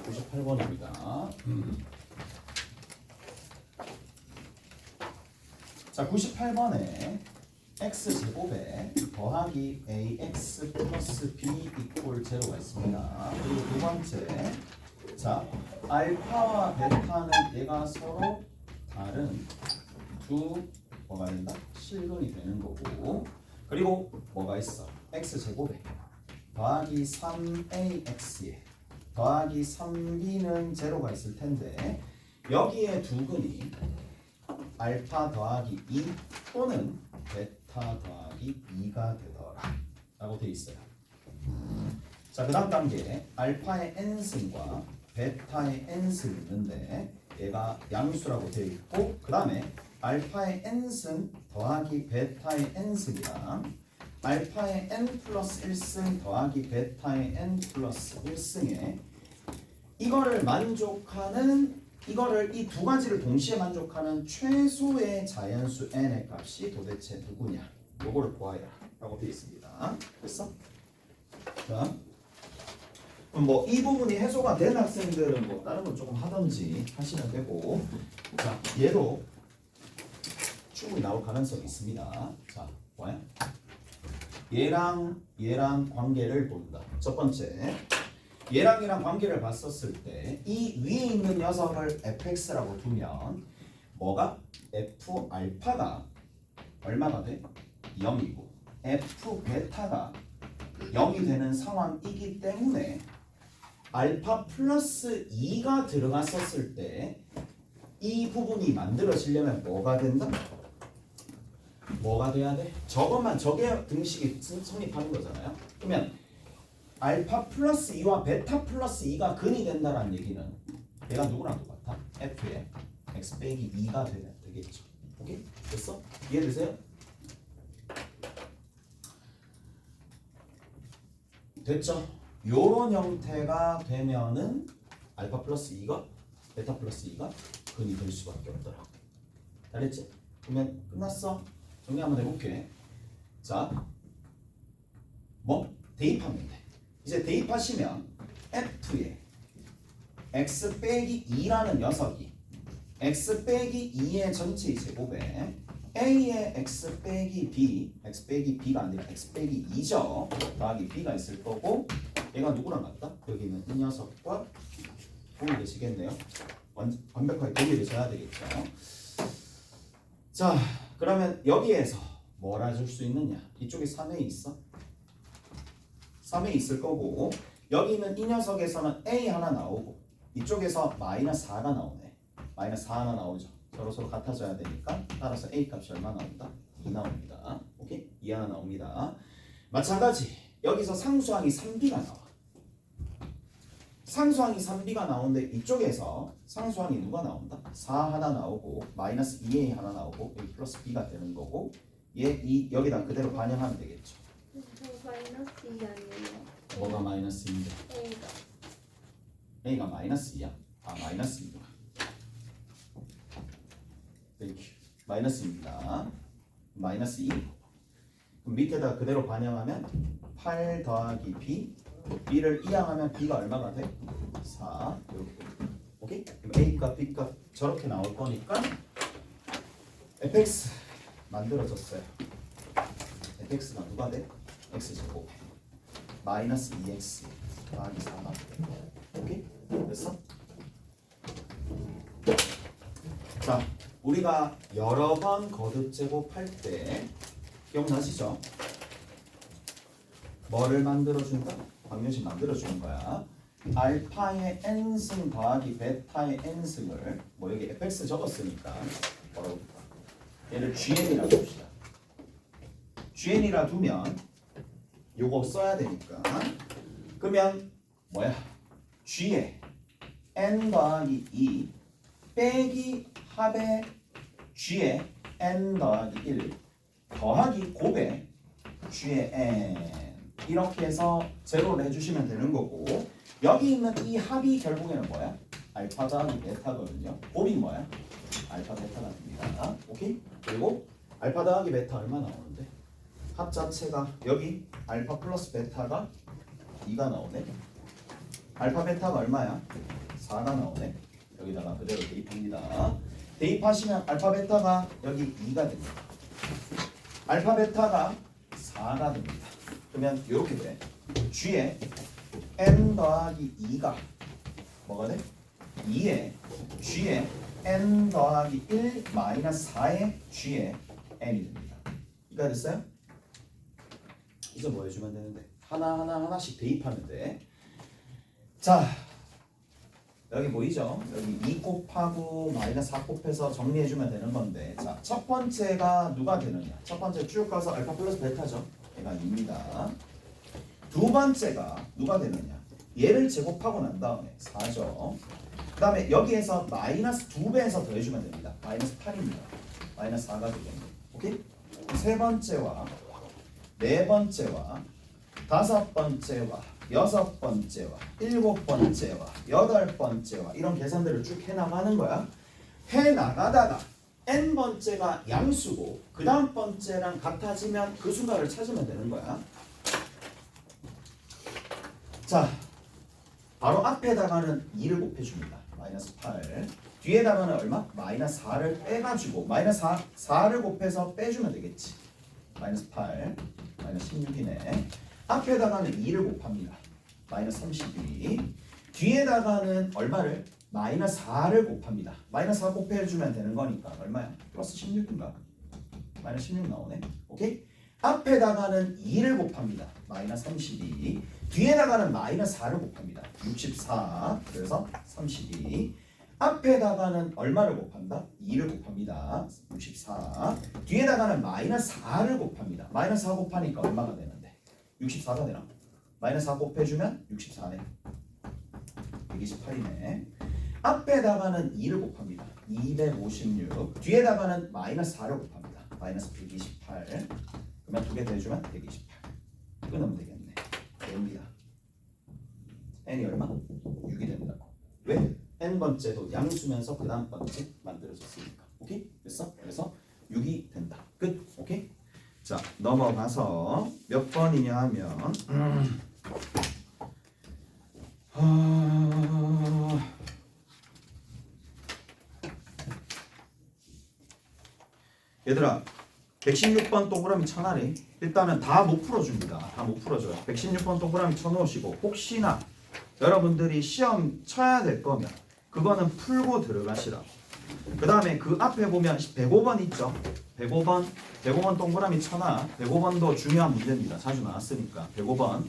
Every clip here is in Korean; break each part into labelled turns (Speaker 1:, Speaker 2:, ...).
Speaker 1: 98번입니다. 자, 98번에 x제곱에 더하기 ax 플러스 b 이퀄 제로가 있습니다. 그리고 두 번째, 자, 알파와 베타는 얘가 서로 다른 두 뭐가 된다? 실근이 되는 거고, 그리고 뭐가 있어? x제곱에 더하기 3ax에 더하기 3b는 제로가 있을 텐데, 여기에 두 근이 알파 더하기 2 또는 베타 더하기 2가 되더라 라고 되어 있어요. 자, 그 다음 단계 알파의 n승과 베타의 n승이 있는데 얘가 양수라고 되어 있고, 그 다음에 알파의 n승 더하기 베타의 n승이랑 알파의 n 플러스 1승 더하기 베타의 n 플러스 1승에 이거를 만족하는, 이거를 이 두 가지를 동시에 만족하는 최소의 자연수 n의 값이 도대체 누구냐, 요거를 보아야 라고 되어 있습니다. 됐어? 자, 그럼 뭐 이 부분이 해소가 된 학생들은 뭐 다른 건 조금 하든지 하시면 되고, 자, 얘도 충분히 나올 가능성이 있습니다. 자, 뭐야? 얘랑 관계를 본다. 첫 번째, 얘랑 관계를 봤었을 때 이 위에 있는 녀석을 fx라고 두면 뭐가? f 알파가 얼마가 돼? 0이고 f 베타가 0이 되는 상황이기 때문에 알파 플러스 2가 들어갔었을 때 이 부분이 만들어지려면 뭐가 된다? 뭐가 돼야 돼? 저것만, 저게 등식이 성립하는 거잖아요. 그러면 알파 플러스 2와 베타 플러스 2가 근이 된다는 얘기는 얘가 누구랑 똑같아? f의 x 빼기 2가 되겠죠. 오케이? 됐어? 이해되세요? 됐죠? 요런 형태가 되면은 알파 플러스 2가 베타 플러스 2가 근이 될 수밖에 없더라. 알겠지? 그러면 끝났어. 정리 한번 해볼게. 자, 뭐? 대입하면 돼. 이제 대입하시면 f의 x 빼기 2라는 녀석이 x 빼기 2의 전체 제곱에 a의 x 빼기 b, x 빼기 b가 아니라 x 빼기 2죠. 더하기 b가 있을 거고, 얘가 누구랑 같다? 여기는 이 녀석과 동일되시겠네요. 완벽하게 동일되셔야 되겠죠. 자, 그러면 여기에서 뭘 해줄 수 있느냐? 이쪽에 3에 있어? 3에 있을 거고, 여기는 이 녀석에서는 a 하나 나오고 이쪽에서 마이너스 4가 나오네. 마이너스 4 하나 나오죠. 서로 같아져야 되니까 따라서 a 값이 얼마 나온다? 2 나옵니다. 오케이? 2 하나 나옵니다. 마찬가지 여기서 상수항이 3b가 나와. 상수항이 3b가 나오는데 이쪽에서 상수항이 누가 나온다? 4 하나 나오고 마이너스 2a 하나 나오고 여기 플러스 b가 되는 거고, 얘 여기다 그대로 반영하면 되겠죠.
Speaker 2: 마이너스 2 아니에요?
Speaker 1: 뭐가 마이너스 2인데?
Speaker 2: A가.
Speaker 1: a가 마이너스 2야? 아, 마이너스 2구나. 마이너스입니다. 마이너스 2. 그럼 밑에다 그대로 반영하면 8 더하기 b, b를 이항하면 b가 얼마가 돼? 4. 이렇게. 오케이? 그럼 a 값, b 값 저렇게 나올 거니까 fx 만들어졌어요. fx가 누가 돼? x제곱 마이너스 2x 더하기 4가 돼. 오케이? 됐어? 자, 우리가 여러 번 거듭 제곱할 때 기억나시죠? 뭐를 만들어준다? 방정식 만들어주는 거야. 알파의 n승 더하기 베타의 n승을, 뭐 여기 fx 적었으니까 뭐라고 볼까? 얘를 gn이라고 봅시다. gn이라 두면 요거 써야 되니까, 그러면 뭐야? g에 n 더하기 2 빼기 합의 g에 n 더하기 1 더하기 곱에 g에 n, 이렇게 해서 제로를 해주시면 되는 거고, 여기 있는 이 합이 결국에는 뭐야? 알파 더하기 베타거든요. 곱이 뭐야? 알파 베타가 됩니다. 오케이? 그리고 알파 더하기 베타 얼마 나오는데? 합 자체가 여기 알파 플러스 베타가 2가 나오네. 알파 베타가 얼마야? 4가 나오네. 여기다가 그대로 대입합니다. 대입하시면 알파 베타가 여기 2가 됩니다. 알파 베타가 4가 됩니다. 그러면 이렇게 돼. G에 n 더하기 2가 뭐가 돼? 2에 G에 n 더하기 1 마이너스 4에 G에 n이 됩니다. 이해가 됐어요? 이제 뭐 해주면 되는데 하나씩 대입하면 돼. 자 여기 보이죠? 여기 2 곱하고 마이너스 4 곱해서 정리해주면 되는 건데 자, 첫 번째가 누가 되느냐? 첫 번째 쭉 가서 알파 플러스 베타죠. 얘가 2입니다. 두 번째가 누가 되느냐? 얘를 제곱하고 난 다음에 4죠. 그 다음에 여기에서 마이너스 2배에서 더해주면 됩니다. 마이너스 8입니다. 마이너스 4가 되겠네. 오케이? 세 번째와 네 번째와 다섯 번째와 여섯 번째와 일곱 번째와 여덟 번째와 이런 계산들을 쭉 해나가는 거야. 해나가다가 n 번째가 양수고 그 다음 번째랑 같아지면 그 수가를 찾으면 되는 거야. 자, 바로 앞에다가는 2를 곱해줍니다. 마이너스 8. 뒤에다가는 얼마? 마이너스 4를 빼가지고 마이너스 4를 곱해서 빼주면 되겠지. 마이너스 8, 마이너스 16이네. 앞에다가는 2를 곱합니다. 마이너스 32. 뒤에다가는 얼마를? 마이너스 4를 곱합니다. 마이너스 4 곱해주면 되는 거니까 얼마야? 플러스 16인가? 마이너스 16 나오네. 오케이? 앞에다가는 2를 곱합니다. 마이너스 32. 뒤에다가는 마이너스 4를 곱합니다. 64. 그래서 32. 앞에다가는 얼마를 곱한다? 2를 곱합니다. 64. 뒤에다가는 마이너스 4를 곱합니다. 마이너스 4 곱하니까 얼마가 되는데? 64가 되나? 마이너스 4 곱해주면 64네. 128이네. 앞에다가는 2를 곱합니다. 256. 뒤에다가는 마이너스 4를 곱합니다. 마이너스 128. 그러면 두 개 더해주면 128. 끊으면 되겠네. 됩니다. n이 얼마? 6이 된다고. 왜? n번째도 양수면서 그 다음 번째 만들어졌으니까. 오케이? 됐어? 그래서 6이 된다. 끝. 오케이? 자, 넘어가서 몇 번이냐 하면 얘들아 116번 동그라미 쳐놔래. 일단은 다 못 풀어줍니다. 다 못 풀어줘요. 116번 동그라미 쳐놓으시고 혹시나 여러분들이 시험 쳐야 될 거면 그거는 풀고 들어가시라고. 그 다음에 그 앞에 보면 105번 있죠. 105번 동그라미 쳐놔. 105번도 중요한 문제입니다. 자주 나왔으니까 105번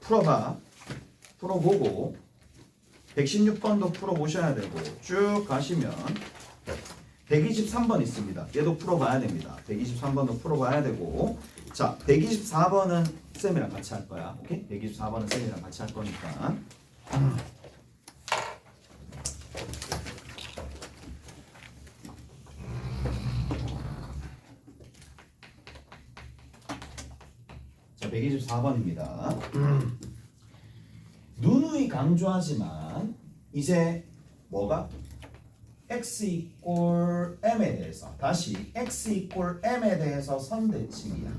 Speaker 1: 풀어봐. 풀어보고 116번도 풀어보셔야 되고 쭉 가시면 123번 있습니다. 얘도 풀어봐야 됩니다. 123번도 풀어봐야 되고 자 124번은 쌤이랑 같이 할 거야. 오케이? 124번은 쌤이랑 같이 할 거니까 자 124번입니다. 누누이 강조하지만 이제 뭐가? x 이꼴 m에 대해서 다시 x 이꼴 m에 대해서 선대칭이야.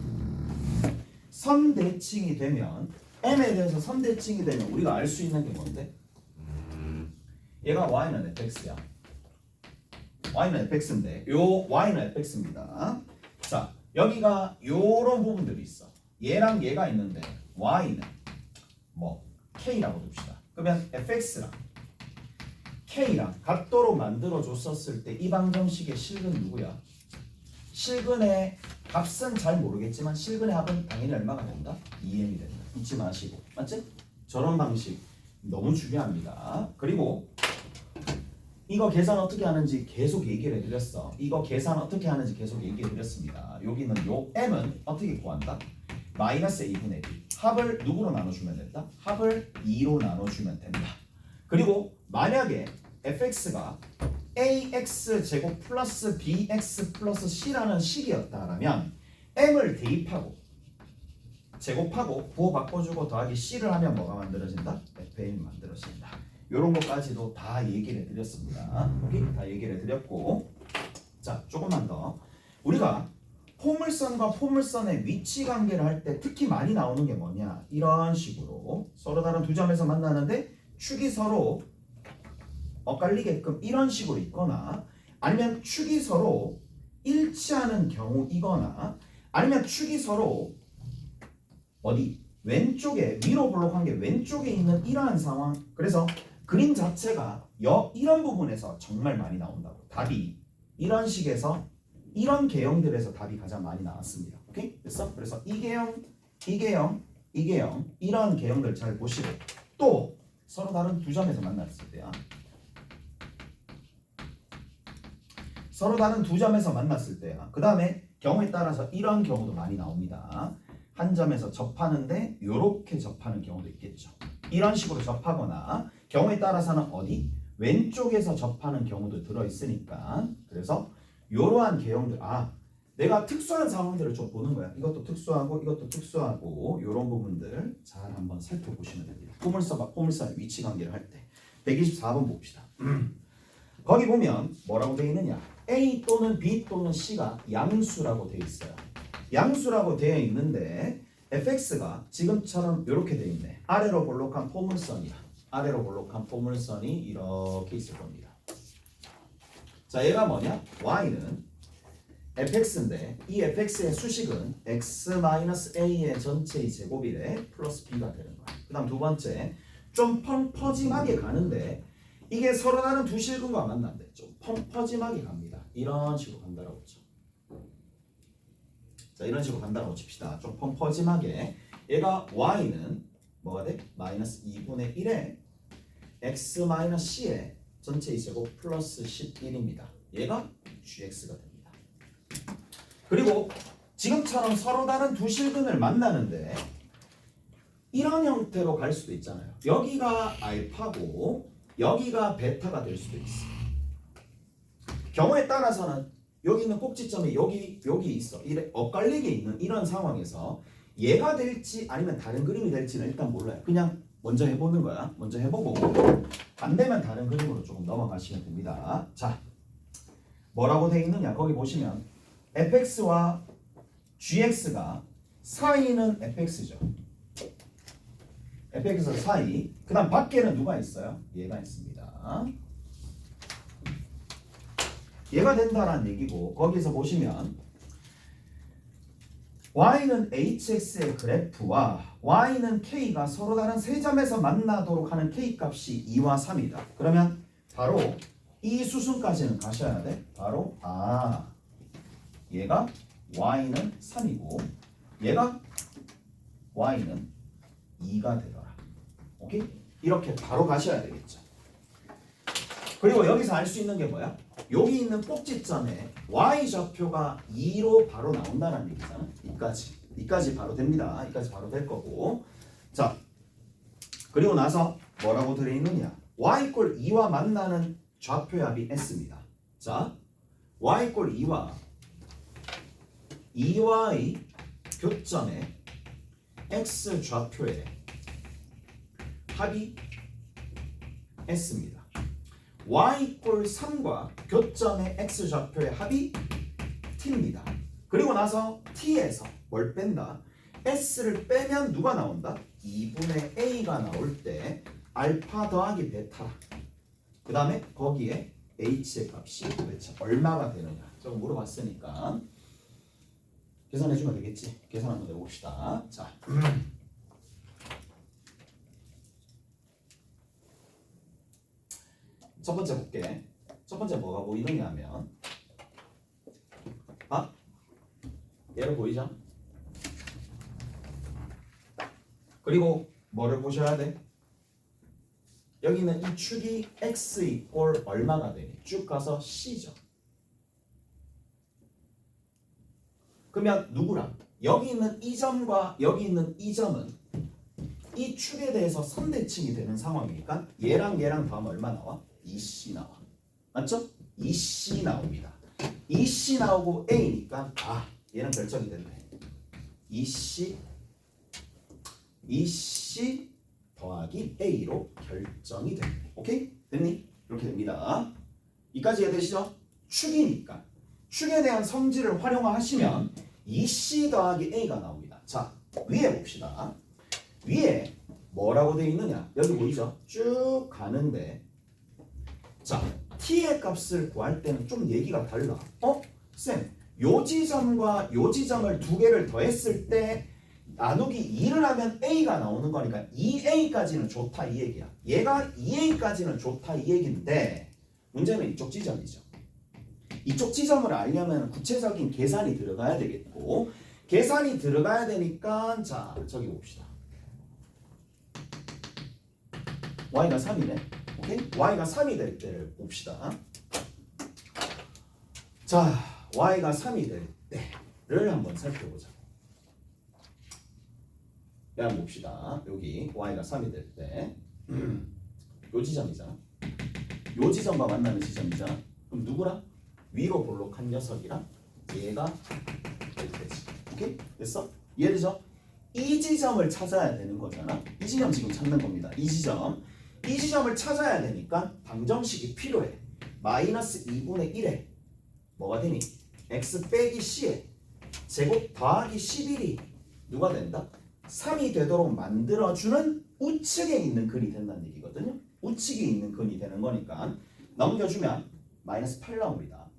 Speaker 1: 선대칭이 되면 m에 대해서 선대칭이 되면 우리가 알 수 있는 게 뭔데? 얘가 y는 fx야. y는 fx인데 요 y는 fx입니다. 자 여기가 요런 부분들이 있어. 얘랑 얘가 있는데 y는 뭐 k라고 둡시다. 그러면 fx랑 K랑 각도로 만들어 줬었을 때 이 방정식의 실근 누구야? 실근의 값은 잘 모르겠지만 실근의 합은 당연히 얼마가 된다? 2m이 된다. 잊지 마시고. 맞지? 저런 방식 너무 중요합니다. 그리고 이거 계산 어떻게 하는지 계속 얘기를 해드렸어. 이거 계산 어떻게 하는지 계속 얘기해드렸습니다. 여기는 요 m은 어떻게 구한다? 마이너스 a분의 b. 합을 누구로 나눠주면 된다? 합을 2로 나눠주면 된다. 그리고 만약에 fx가 ax 제곱 플러스 bx 플러스 c라는 식이었다라면 m을 대입하고 제곱하고 부호 바꿔주고 더하기 c를 하면 뭐가 만들어진다? fm이 만들어진다. 이런 것까지도 다 얘기를 해드렸습니다. 오케이? 다 얘기를 해드렸고 자 조금만 더 우리가 포물선과 포물선의 위치 관계를 할 때 특히 많이 나오는 게 뭐냐? 이런 식으로 서로 다른 두 점에서 만나는데 축이 서로 엇갈리게끔 이런 식으로 있거나 아니면 축이 서로 일치하는 경우이거나 아니면 축이 서로 어디 왼쪽에 위로 볼록한 게 왼쪽에 있는 이러한 상황. 그래서 그림 자체가 이런 부분에서 정말 많이 나온다고. 답이 이런 식에서 이런 개형들에서 답이 가장 많이 나왔습니다. 오케이? 됐어? 그래서 이 개형, 이 개형, 이 개형 이런 개형들 잘 보시고 또 서로 다른 두 점에서 만났을 때야. 서로 다른 두 점에서 만났을 때야. 그 다음에 경우에 따라서 이런 경우도 많이 나옵니다. 한 점에서 접하는데 이렇게 접하는 경우도 있겠죠. 이런 식으로 접하거나 경우에 따라서는 어디? 왼쪽에서 접하는 경우도 들어있으니까 그래서 이러한 개형들 내가 특수한 상황들을 좀 보는 거야. 이것도 특수하고 이것도 특수하고 이런 부분들 잘 한번 살펴보시면 됩니다. 포물선과 포물선의 위치 관계를 할 때 124번 봅시다. 거기 보면 뭐라고 되어 있느냐? A 또는 B 또는 C가 양수라고 되어 있어요. 양수라고 되어 있는데 fx가 지금처럼 이렇게 되어 있네. 아래로 볼록한 포물선이야. 아래로 볼록한 포물선이 이렇게 있을 겁니다. 자, 얘가 뭐냐? y는 fx인데 이 fx의 수식은 x-a의 전체의 제곱이래 플러스 b가 되는 거야. 그 다음 두 번째 좀 펑퍼짐하게 가는데 이게 서로 다른 두 실근과 만난대. 좀 펑퍼짐하게 갑니다. 이런 식으로 간다라고 쳐. 자, 이런 식으로 간다라고 칩시다. 좀 펑퍼짐하게 얘가 y는 뭐가 돼? 마이너스 2분의 1에 x-c의 전체의 제곱 플러스 11입니다. 얘가 gx가 됩니다. 그리고 지금처럼 서로 다른 두 실근을 만나는데 이런 형태로 갈 수도 있잖아요. 여기가 알파고 여기가 베타가 될 수도 있어. 경우에 따라서는 여기 있는 꼭지점이 여기 있어. 이래 엇갈리게 있는 이런 상황에서 얘가 될지 아니면 다른 그림이 될지는 일단 몰라요. 그냥 먼저 해보는 거야. 먼저 해보고 안 되면 다른 그림으로 조금 넘어가시면 됩니다. 자, 뭐라고 돼 있느냐? 거기 보시면 fx와 gx가 사이는 fx죠. fx에서 사이. 그 다음 밖에는 누가 있어요? 얘가 있습니다. 얘가 된다라는 얘기고 거기서 보시면 y는 hx의 그래프와 y는 k가 서로 다른 세 점에서 만나도록 하는 k 값이 2와 3이다. 그러면 바로 이 수순까지는 가셔야 돼. 바로 얘가 y는 3이고 얘가 y는 2가 되더라. 오케이? 이렇게 바로 가셔야 되겠죠. 그리고 여기서 알 수 있는 게 뭐야? 여기 있는 꼭지점에 y좌표가 2로 바로 나온다는 얘기잖아. 이까지 바로 됩니다. 이까지 바로 될 거고. 자, 그리고 나서 뭐라고 들어있느냐? y 이꼴 2와 만나는 좌표의 합이 s입니다. 자, y 이꼴 2와 2y 교점에 x 좌표의 합이 s입니다. y 이꼴 3과 교점의 x 좌표의 합이 t입니다. 그리고 나서 t에서 뭘 뺀다? s를 빼면 누가 나온다? 2분의 a가 나올 때 알파 더하기 베타. 그 다음에 거기에 h의 값이 도대체 얼마가 되느냐. 저거 물어봤으니까 계산해주면 되겠지. 계산 한번 해봅시다. 자, 첫 번째 볼게. 첫 번째 뭐가 보이느냐 하면 얘를 보이죠? 그리고 뭐를 보셔야 돼? 여기는 이 축이 x 이꼴 얼마가 되니? 쭉 가서 c죠. 그러면 누구랑? 여기 있는 이 점과 여기 있는 이 점은 이 축에 대해서 선대칭이 되는 상황이니까 얘랑 더하면 얼마 나와? 2c 나와. 맞죠? 2c 나옵니다. 2c 나오고 a니까 얘는 결정이 됐네. 2c 더하기 a로 결정이 됐네. 오케이? 됐니? 이렇게 됩니다. 이까지 이해되시죠? 축이니까 축에 대한 성질을 활용하시면 2C 더하기 A가 나옵니다. 자, 위에 봅시다. 위에 뭐라고 되어 있느냐? 여기 보이죠? 쭉 가는데 자, t의 값을 구할 때는 좀 얘기가 달라. 쌤, 요 지점과 요 지점을 두 개를 더했을 때 나누기 2를 하면 a가 나오는 거니까 2a까지는 좋다 이 얘기야. 얘가 2a까지는 좋다 이 얘기인데 문제는 이쪽 지점이죠. 이쪽 지점을 알려면 구체적인 계산이 들어가야 되겠고 계산이 들어가야 되니까 자, 저기 봅시다. y가 3이네. 오케이? y가 3이 될 때를 봅시다. 자, y가 3이 될 때를 한번 살펴보자. 한번 봅시다. 여기 y가 3이 될 때, 요 지점이잖아. 요 지점과 만나는 지점이잖아. 그럼 누구랑? 위로 볼록한 녀석이랑 얘가 될 때지. 오케이? 됐어? 이해되죠? 이 지점을 찾아야 되는 거잖아. 이 지점 지금 찾는 겁니다. 이 지점을 찾아야 되니까 방정식이 필요해. 마이너스 2분의 1에 뭐가 되니? x 빼기 c에 제곱 더하기 11이 누가 된다? 3이 되도록 만들어주는 우측에 있는 근이 된다는 얘기거든요. 우측에 있는 근이 되는 거니까 넘겨주면 마이너스 8 나옵니다.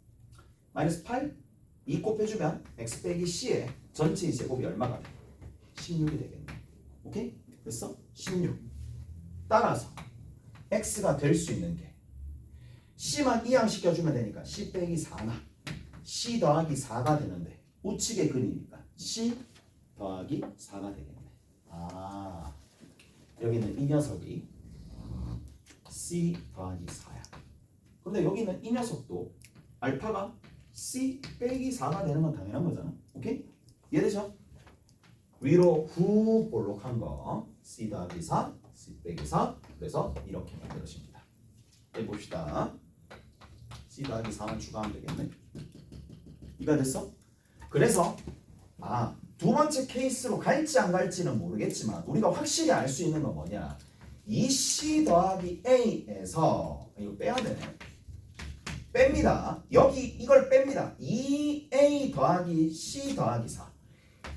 Speaker 1: 마이너스 8, 2 곱해주면 x 빼기 c에 전체의 제곱이 얼마가 돼? 16이 되겠네. 오케이? 됐어? 16. 따라서 x가 될 수 있는 게 c만 이항시켜주면 되니까 c 빼기 4나 c 더하기 4가 되는데 우측의 근이니까 c 더하기 4가 되겠네. 아, 여기는 이 녀석이 c 더하기 4야. 근데 여기는 이 녀석도 알파가 c 빼기 4가 되는 건 당연한 거잖아. 오케이? 이해되죠? 위로 후 볼록한 거 c 더하기 4, c 빼기 4. 그래서 이렇게 만들어집니다. 해봅시다. c 더하기 4만 추가하면 되겠네. 이가 됐어? 그래서 두 번째 케이스로 갈지 안 갈지는 모르겠지만 우리가 확실히 알 수 있는 건 뭐냐? 이 c 더하기 a에서 이거 빼야 되네. 뺍니다. 여기 이걸 뺍니다. 2a 더하기 c 더하기 4.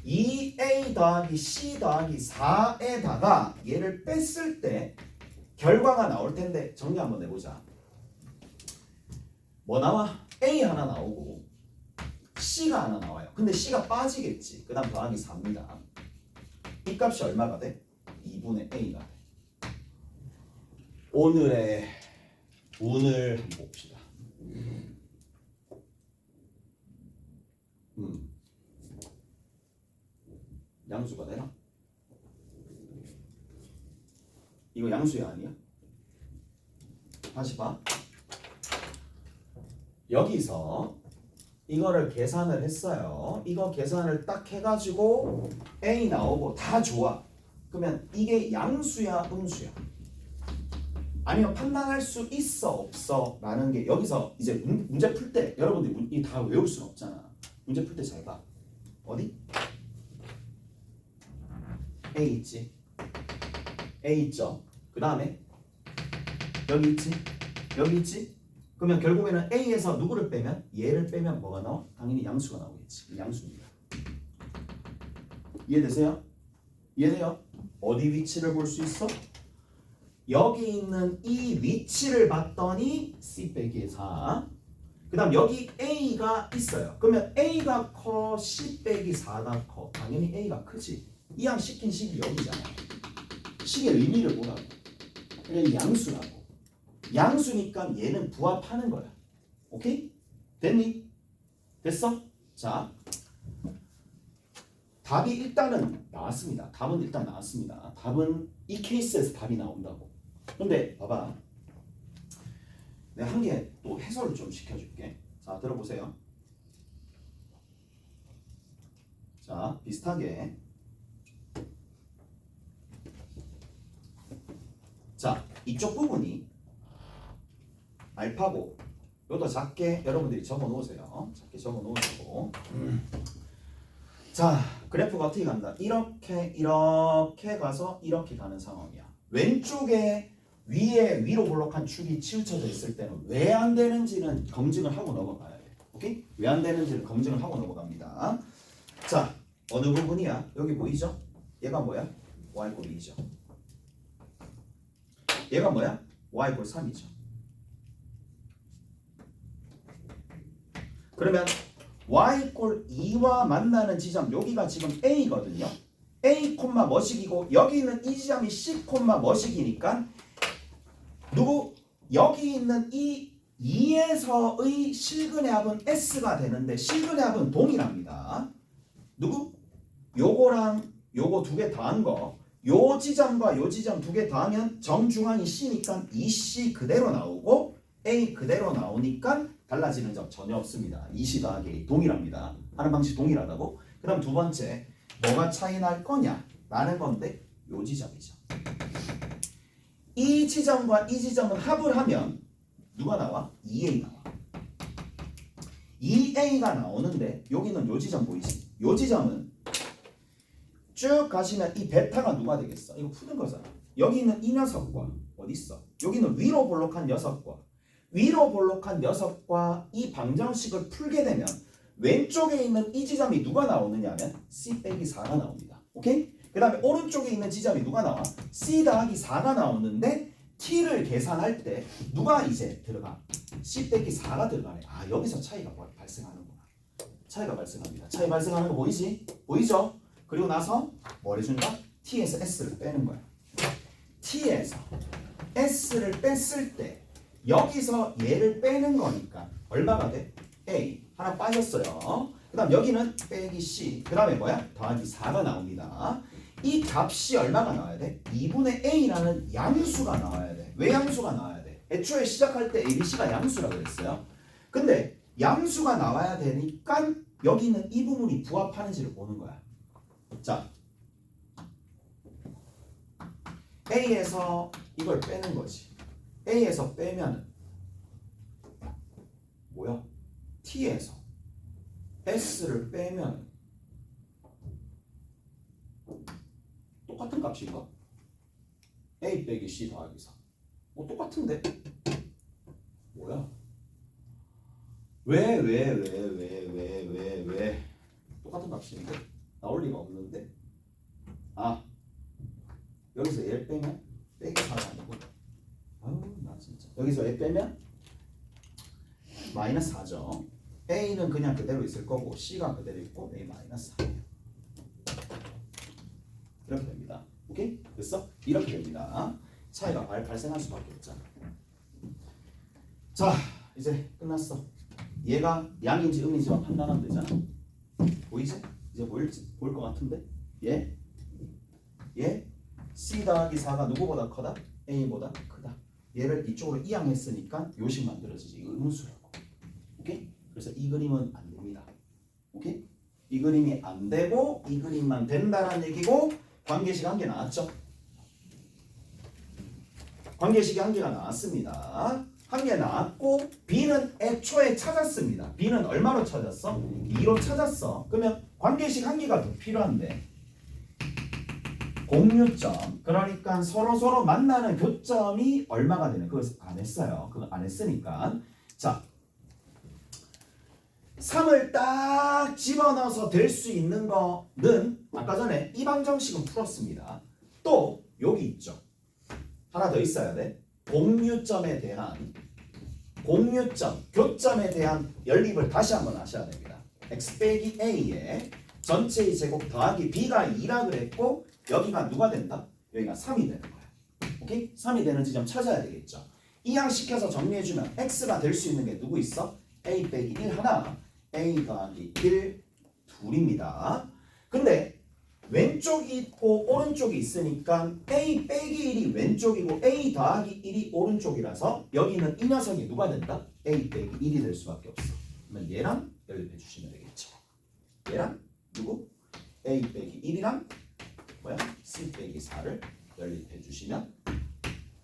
Speaker 1: 2a 더하기 c 더하기 4에다가 얘를 뺐을 때 결과가 나올 텐데 정리 한번 해보자. 뭐 나와? a 하나 나오고 c가 하나 나와요. 근데 c가 빠지겠지. 그 다음 더하기 4입니다. 이 값이 얼마가 돼? 2분의 a가 돼. 오늘 한번 봅시다. 양수가 되나? 이거 양수야 아니야? 다시 봐. 여기서 이거를 계산을 했어요. 이거 계산을 딱 해가지고 A 나오고 다 좋아. 그러면 이게 양수야 음수야? 아니면 판단할 수 있어 없어? 라는 게 여기서 이제 문제 풀 때 여러분들이 이 다 외울 수는 없잖아. 문제 풀 때 잘 봐. 어디? A 있지? A 있죠? 그 다음에 여기 있지? 여기 있지? 그러면 결국에는 A에서 누구를 빼면? 얘를 빼면 뭐가 나와? 당연히 양수가 나오겠지. 양수입니다. 이해되세요? 이해돼요? 어디 위치를 볼 수 있어? 여기 있는 이 위치를 봤더니 C 빼기 4. 그 다음 여기 A가 있어요. 그러면 A가 커, C 빼기 4가 커. 당연히 A가 크지. 이항 시킨 식이 여기잖아. 식의 의미를 보라고. 그냥 양수라고. 양수니까 얘는 부합하는 거야. 오케이? 됐니? 됐어? 자, 답이 일단은 나왔습니다. 답은 일단 나왔습니다. 답은 이 케이스에서 답이 나온다고. 근데 봐봐. 내가 한 개 또 해설을 좀 시켜줄게. 자, 들어보세요. 자, 비슷하게. 자, 이쪽 부분이 알파고 이것도 작게 여러분들이 적어 놓으세요. 작게 적어 놓으시고 자, 그래프가 어떻게 간다? 이렇게 가서 이렇게 가는 상황이야. 왼쪽에 위로 볼록한 축이 치우쳐져 있을 때는 왜 안 되는지는 검증을 하고 넘어가야 돼. 오케이? 왜 안 되는지를 검증을 하고 넘어갑니다. 자, 어느 부분이야? 여기 보이죠? 얘가 뭐야? y 꼴 2죠. 얘가 뭐야? y 꼴 3이죠. 그러면 y 꼴 2와 만나는 지점 여기가 지금 A거든요. A, 뭐식이고 여기 있는 이 지점이 C, 뭐식이니까 누구? 여기 있는 이 2에서의 실근의 합은 S가 되는데 실근의 합은 동일합니다. 누구? 요거랑 요거 두 개 더한 거. 요 지점과 요 지점 두 개 더하면 정중앙이 C니까 2C 그대로 나오고 A 그대로 나오니까 달라지는 점 전혀 없습니다. 2C 더하기 A 동일합니다. 하는 방식 동일하다고. 그 다음 두 번째 뭐가 차이 날 거냐? 라는 건데 요 지점이죠. 이 지점과 이 지점은 합을 하면 누가 나와? 2A 나와. 2A가 나오는데 여기는 요 지점 보이지? 요 지점은 쭉 가시면 이 베타가 누가 되겠어? 이거 푸는 거잖아. 여기 있는 이 녀석과 어디 있어? 여기는 위로 볼록한 녀석과 위로 볼록한 녀석과 이 방정식을 풀게 되면 왼쪽에 있는 이 지점이 누가 나오느냐면 C 빼기 4가 나옵니다. 오케이? 그 다음에 오른쪽에 있는 지점이 누가 나와? C 더하기 4가 나오는데 T를 계산할 때 누가 이제 들어가? C 빼기 4가 들어가네. 아, 여기서 차이가 발생하는구나. 차이가 발생합니다. 차이 발생하는 거 보이지? 보이죠? 그리고 나서 뭘 해준다? T에서 S를 빼는 거야. T에서 S를 뺐을 때 여기서 얘를 빼는 거니까 얼마가 돼? A 하나 빠졌어요. 그 다음 여기는 빼기 C 그 다음에 뭐야? 더하기 4가 나옵니다. 이 값이 얼마가 나와야 돼? 2분의 A라는 양수가 나와야 돼. 왜 양수가 나와야 돼? 애초에 시작할 때 ABC가 양수라고 그랬어요. 근데 양수가 나와야 되니까 여기 있는 이 부분이 부합하는지를 보는 거야. 자, A에서 이걸 빼는 거지. A에서 빼면 뭐야? T에서 S를 빼면 똑같은 값인가? A 빼기 C 더하기 4. 똑같은데? 뭐야? 왜? 똑같은 값인데? 나올 리가 없는데? 아, 여기서 얘를 빼면 빼기 4가 아니고 아유 나 진짜 여기서 얘 빼면 마이너스 4죠. A는 그냥 그대로 있을 거고 C가 그대로 있고 A 마이너스 4예요. 이렇게 됩니다. 오케이? 됐어? 이렇게 됩니다. 차이가 발생할 수밖에 없잖아. 자, 이제 끝났어. 얘가 양인지 음인지만 판단하면 되잖아. 보이지? 이제 보일 것 같은데? 얘 C 더하기 4가 누구보다 크다? A보다 크다. 얘를 이쪽으로 이항했으니까 요식 만들어지지. 이거 음수라고. 오케이? 그래서 이 그림은 안 됩니다. 오케이? 이 그림이 안 되고 이 그림만 된다는 얘기고 관계식 한 개 나왔죠? 관계식이 한 개가 나왔습니다. 한 개 나왔고 B는 애초에 찾았습니다. B는 얼마로 찾았어? 2로 찾았어. 그러면 관계식 한 개가 더 필요한데 공유점 그러니까 서로 만나는 교점이 얼마가 되는 그걸 안 했어요. 그거 안 했으니까 자 3을 딱 집어넣어서 될 수 있는 거는 아까 전에 이 방정식은 풀었습니다. 또 여기 있죠. 하나 더 있어야 돼. 공유점에 대한 교점에 대한 연립을 다시 한번 하셔야 됩니다. x 빼기 a에 전체의 제곱 더하기 b가 2라 그랬고 여기가 누가 된다? 여기가 3이 되는 거야. 오케이? 3이 되는 지점 찾아야 되겠죠. 이항시켜서 정리해주면 x가 될 수 있는 게 누구 있어? a 빼기 1 하나, a 더하기 1 둘입니다. 근데 왼쪽이 있고 오른쪽이 있으니까 a 빼기 1이 왼쪽이고 a 더하기 1이 오른쪽이라서 여기는 이 녀석이 누가 된다? a 빼기 1이 될 수밖에 없어. 그러면 얘랑 연립해 주시면 되겠죠. 얘랑 누구? a 빼기 1이랑 뭐야? c 빼기 4를 연립해 주시면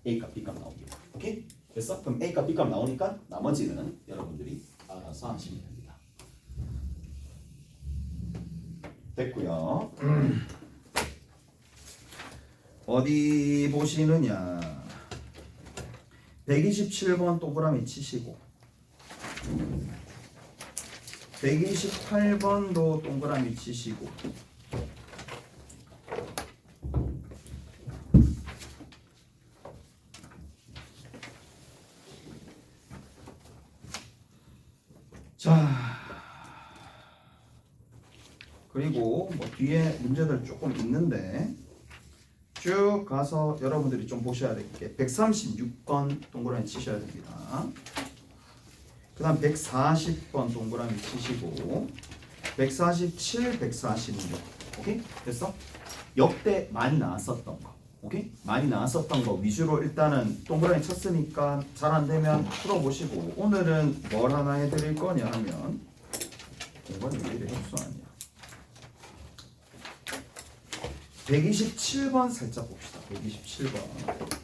Speaker 1: a값 b값 나옵니다. 오케이? 됐어? 그럼 a값 b값 나오니까 나머지는 여러분들이 알아서 하시면 됩니다. 됐고요. 어디 보시느냐? 127번 동그라미 치시고 128번도 동그라미 치시고 자 그리고 뭐 뒤에 문제들 조금 있는데 쭉 가서 여러분들이 좀 보셔야 될 게 136번 동그라미 치셔야 됩니다. 그 다음 140번 동그라미 치시고 147, 146 오케이? 됐어? 역대 많이 나왔었던 거 오케이? 많이 나왔었던 거 위주로 일단은 동그라미 쳤으니까 잘 안되면 풀어보시고 오늘은 뭘 하나 해드릴 거냐 하면 이건 왜 이래 흡수 아니야 127번 살짝 봅시다 127번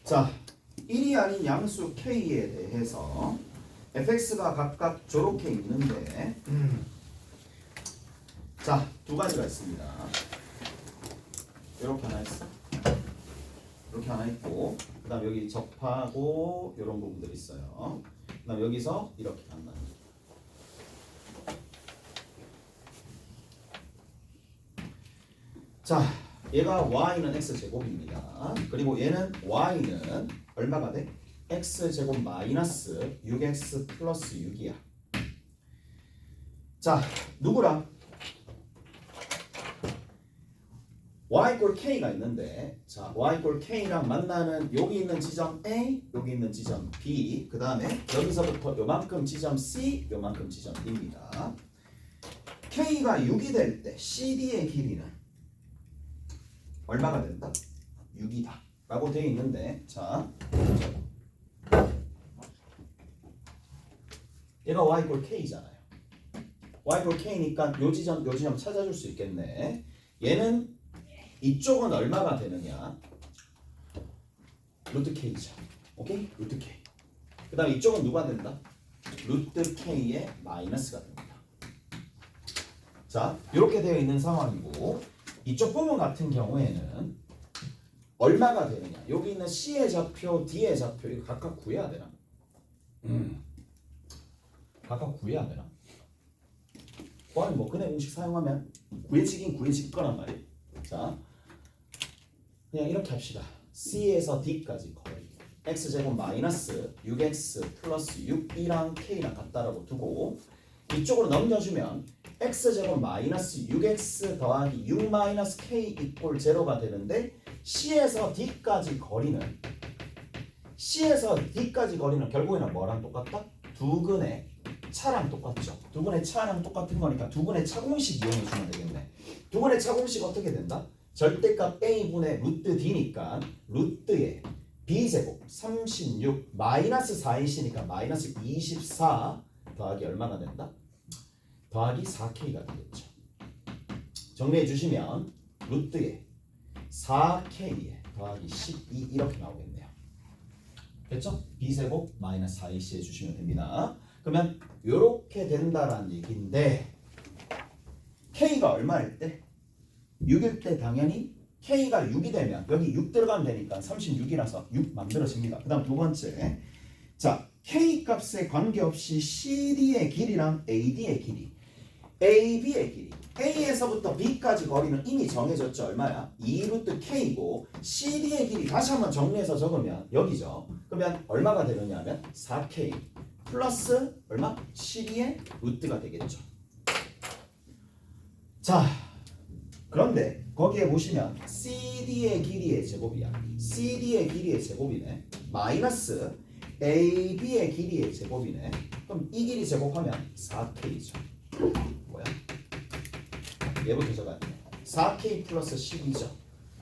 Speaker 1: 자, 1이 아닌 양수 K에 대해서 fx가 각각 저렇게 있는데 자, 두 가지가 있습니다. 이렇게 하나 있어. 이렇게 하나 있고 그 다음 여기 접하고 이런 부분들이 있어요. 그 다음 여기서 이렇게 간다. 자, 얘가 y는 x제곱입니다. 그리고 얘는 y는 얼마가 돼? x제곱 마이너스 6x 플러스 6이야. 자, 누구랑? y 꼴 k가 있는데 자, y 꼴 k랑 만나는 여기 있는 지점 A, 여기 있는 지점 B, 그 다음에 여기서부터 요만큼 지점 C, 요만큼 지점 D입니다. k가 6이 될 때 CD의 길이는 얼마가 된다? 6이다 라고 되어 있는데 자 얘가 y 꼴 k잖아요. y 꼴 k니까 요 지점 찾아줄 수 있겠네. 얘는 이쪽은 얼마가 되느냐? 루트 k죠. 오케이? 루트 k. 그 다음 이쪽은 누가 된다? 루트 k의 마이너스가 됩니다. 자, 이렇게 되어 있는 상황이고 이쪽 부분 같은 경우에는 얼마가 되느냐? 여기 있는 C의 좌표, D의 좌표 이거 각각 구해야 되나? 각각 구해야 되나? 아니 뭐 근해 공식 사용하면 구해지긴 구해질 거란 말이에요. 자, 그냥 이렇게 합시다. C에서 D까지 거리 x제곱 마이너스 6x 플러스 6이랑 k랑 같다라고 두고 이쪽으로 넘겨주면 x제곱 마이너스 6x 더하기 6 마이너스 k 이꼴 제로가 되는데 C에서 D까지 거리는 결국에는 뭐랑 똑같다? 두근의 차랑 똑같죠. 두근의 차랑 똑같은 거니까 두근의 차공식 이용해 주면 되겠네. 두근의 차공식 어떻게 된다? 절대값 a분의 루트 d니까 루트의 b제곱 36 마이너스 4이시니까 마이너스 24 더하기 얼마가 된다? 더하기 4k가 되겠죠. 정리해 주시면 루트에 4k에 더하기 12 이렇게 나오겠네요. 됐죠? b제곱 마이너스 4ac 해주시면 됩니다. 그러면 이렇게 된다라는 얘기인데 k가 얼마일 때? 6일 때 당연히 k가 6이 되면 여기 6 들어가면 되니까 36이라서 6 만들어집니다. 그 다음 두 번째 자 k 값에 관계없이 CD의 길이랑 AD의 길이 AB의 길이 A에서부터 B까지 거리는 이미 정해졌죠. 얼마야? 2루트 K고 CD의 길이 다시 한번 정리해서 적으면 여기죠. 그러면 얼마가 되느냐 하면 4K 플러스 얼마? 12의 루트가 되겠죠. 자 그런데 거기에 보시면 CD의 길이의 제곱이야. CD의 길이의 제곱이네. 마이너스 AB의 길이의 제곱이네. 그럼 이 길이 제곱하면 4K죠. 뭐야? 얘부터 적어야 돼. 4K 플러스 12죠.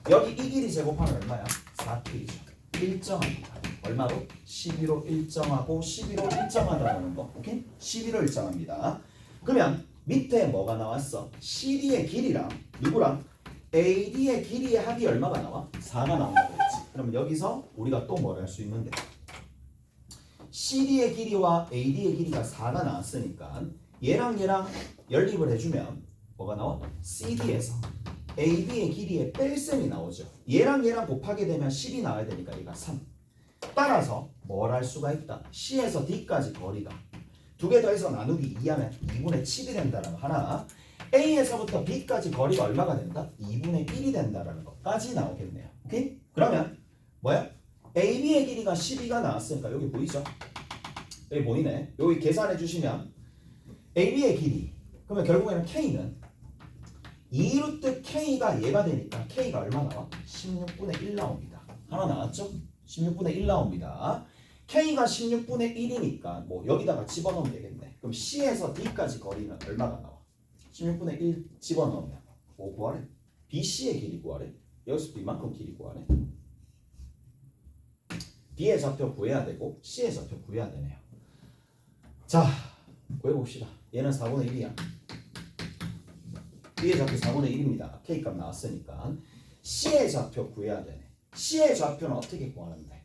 Speaker 1: 여기 이 길이 제곱하면 얼마야? 4K죠. 일정합니다. 얼마로? 12로 일정하고 12로 일정하다는 거. 오케이? 12로 일정합니다. 그러면 밑에 뭐가 나왔어? CD의 길이랑 누구랑? AD의 길이의 합이 얼마가 나와? 4가 나온다고 했지. 그러면 여기서 우리가 또 뭘 할 수 있는데 CD의 길이와 AD의 길이가 4가 나왔으니까 얘랑 연립을 해주면 뭐가 나와? CD에서 AB의 길이의 뺄셈이 나오죠. 얘랑 얘랑 곱하게 되면 10이 나와야 되니까 얘가 3. 따라서 뭘 할 수가 있다. C에서 D까지 거리가 두 개 더해서 나누기 2하면 2분의 7이 된다는 거 하나. A에서부터 B까지 거리가 얼마가 된다? 2분의 1이 된다라는 것까지 나오겠네요. 오케이? 그러면 뭐야? AB의 길이가 12가 나왔으니까 여기 보이죠? 여기 보이네. 여기 계산해 주시면 AB의 길이 그러면 결국에는 K는 2루트 K가 얘가 되니까 K가 얼마 나와? 16분의 1 나옵니다. 하나 나왔죠? 16분의 1 나옵니다. K가 16분의 1이니까 뭐 여기다가 집어넣으면 되겠네. 그럼 C에서 D까지 거리는 얼마가 나와? 16분의 1 집어넣으면 뭐 구하래? BC의 길이 구하래? 여기서도 이만큼 길이 구하래? B의 좌표 구해야 되고 C의 좌표 구해야 되네요. 자, 구해봅시다. 얘는 4분의 1이야. B의 좌표 4분의 1입니다. K값 나왔으니까 C의 좌표 구해야 되네. C의 좌표는 어떻게 구하는데?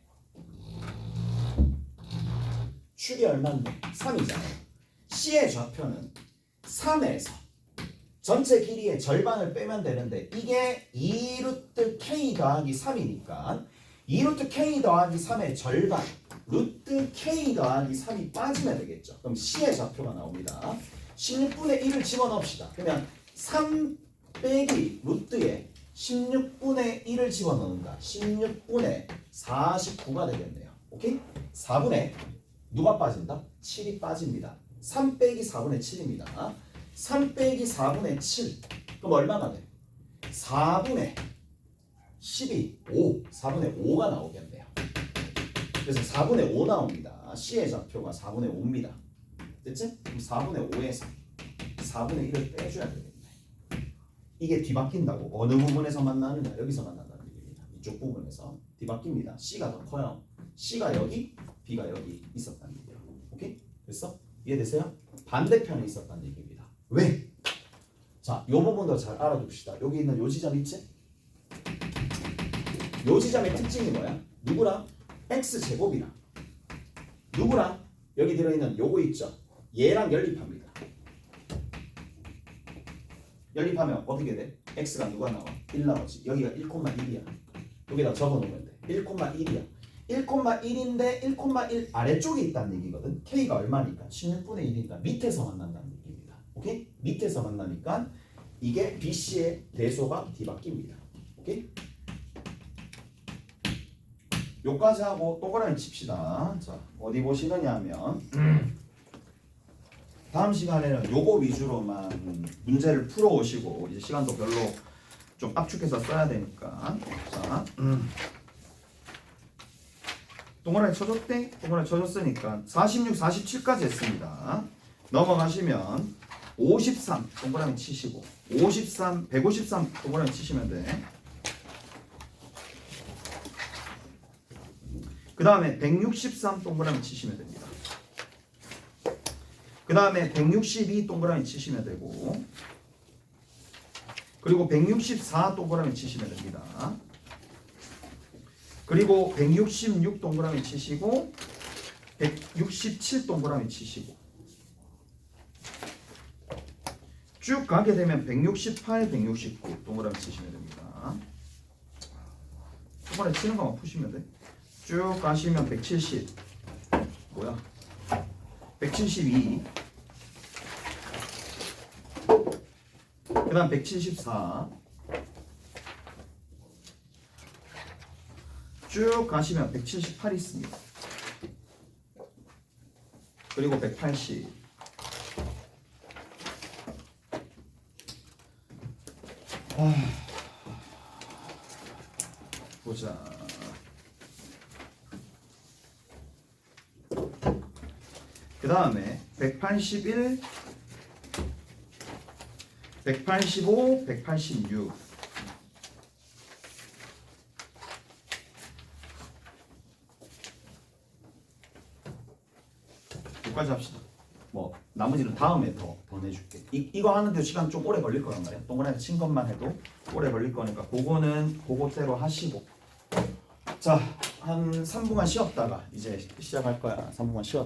Speaker 1: 축이 얼마인데? 3이잖아요. C의 좌표는 3에서 전체 길이의 절반을 빼면 되는데 이게 2루트 K 더하기 3이니까 2루트 K 더하기 3의 절반 루트 K 더하기 3이 빠지면 되겠죠. 그럼 C의 좌표가 나옵니다. 16분의 1을 집어넣읍시다. 그러면 3 빼기 루트에 16분의 1을 집어넣는다. 16분의 49가 되겠네요. 오케이? 4분의 누가 빠진다? 7이 빠집니다. 3 빼기 4분의 7입니다. 3 빼기 4분의 7 그럼 얼마가 돼? 4분의 12 5 4분의 5가 나오겠네요. 그래서 4분의 5 나옵니다. C의 좌표가 4분의 5입니다. 됐지? 그럼 4분의 5에서 4분의 1을 빼줘야 되겠네. 이게 뒤바뀐다고. 어느 부분에서 만나느냐? 여기서 만난다는 얘기입니다. 이쪽 부분에서 뒤바뀝니다. C가 더 커요. C가 여기, B가 여기 있었다는 얘기예요. 오케이? 됐어? 이해되세요? 반대편에 있었다는 얘기입니다. 왜? 자, 이 부분도 잘 알아둡시다. 여기 있는 요 지점 있지? 요 지점의 특징이 뭐야? 누구랑? X제곱이랑 누구랑? 여기 들어있는 요거 있죠? 얘랑 연립합니다. 연립하면 어떻게 돼? X가 누가 나와? 1 나오지. 여기가 1,1이야. 여기다 적어놓으면 돼. 1,1이야. 1,1인데 1,1 아래쪽에 있다는 얘기거든. K가 얼마니까? 16분의 1이니까 밑에서 만난다는 얘기입니다. 오케이? 밑에서 만나니까 이게 BC의 대소가 뒤바뀝니다. 오케이? 요까지 하고 동그라미 칩시다. 자, 어디 보시느냐 하면 다음 시간에는 요거 위주로만 문제를 풀어 오시고 이제 시간도 별로 좀 압축해서 써야 되니까 자, 동그라미 쳐줬대? 동그라미 쳐줬으니까 46, 47까지 했습니다. 넘어가시면 53 동그라미 치시고 53, 153 동그라미 치시면 돼. 그 다음에 163 동그라미 치시면 됩니다. 그 다음에 162 동그라미 치시면 되고 그리고 164 동그라미 치시면 됩니다. 그리고 166 동그라미 치시고 167 동그라미 치시고 쭉 가게 되면 168, 169 동그라미 치시면 됩니다. 이번에 치는 것만 푸시면 돼. 쭉 가시면 170 뭐야? 172 그 다음 174 쭉 가시면 178 있습니다. 그리고 180 보자. 그 다음에 181 185 186 여기까지 합시다. 뭐 나머지는 다음에 더 보내줄게. 이거 하는데 시간 좀 오래 걸릴 거란 말이야. 동그라미 친 것만 해도 오래 걸릴 거니까 그거는 그거대로 하시고 자, 한 3분간 쉬었다가 이제 시작할 거야. 3분간 쉬었다